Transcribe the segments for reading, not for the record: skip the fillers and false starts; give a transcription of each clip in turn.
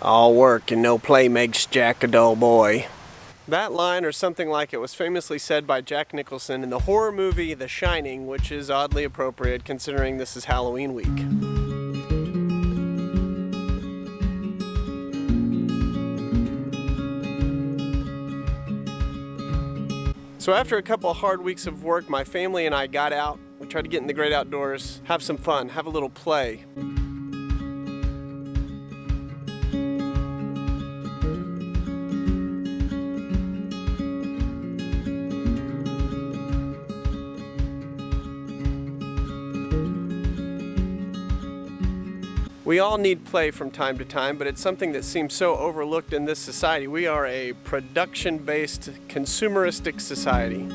All work and no play makes Jack a dull boy. That line, or something like it, was famously said by Jack Nicholson in the horror movie The Shining, which is oddly appropriate considering this is Halloween week. So after a couple of hard weeks of work, my family and I got out. We tried to get in the great outdoors, have some fun, have a little play. We all need play from time to time, but it's something that seems so overlooked in this society. We are a production-based, consumeristic society.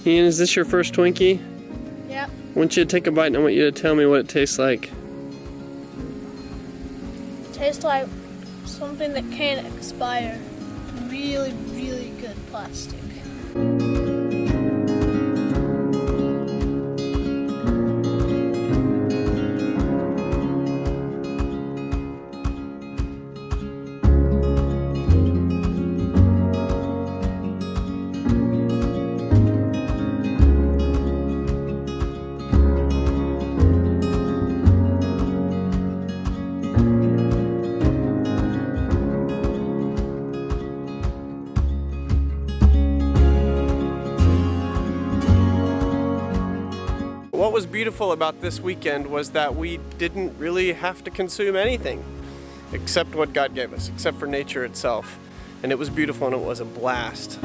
Ian, is this your first Twinkie? Yep. I want you to take a bite and I want you to tell me what it tastes like. It tastes like something that can't expire. Really, really good plastic. What was beautiful about this weekend was that we didn't really have to consume anything except what God gave us, except for nature itself. And it was beautiful and it was a blast.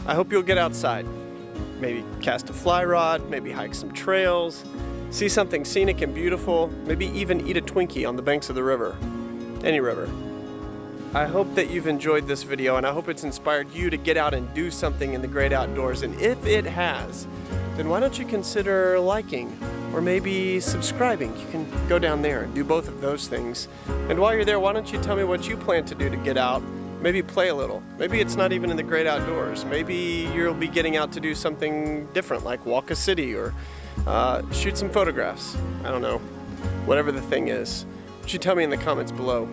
I hope you'll get outside. Maybe cast a fly rod, maybe hike some trails, see something scenic and beautiful, maybe even eat a Twinkie on the banks of the river. Any river. I hope that you've enjoyed this video and I hope it's inspired you to get out and do something in the great outdoors. And if it has, then why don't you consider liking or maybe subscribing? You can go down there and do both of those things. And while you're there, why don't you tell me what you plan to do to get out? Maybe play a little. Maybe it's not even in the great outdoors. Maybe you'll be getting out to do something different, like walk a city or shoot some photographs. I don't know. Whatever the thing is. Would you tell me in the comments below?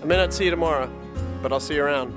I may not see you tomorrow, but I'll see you around.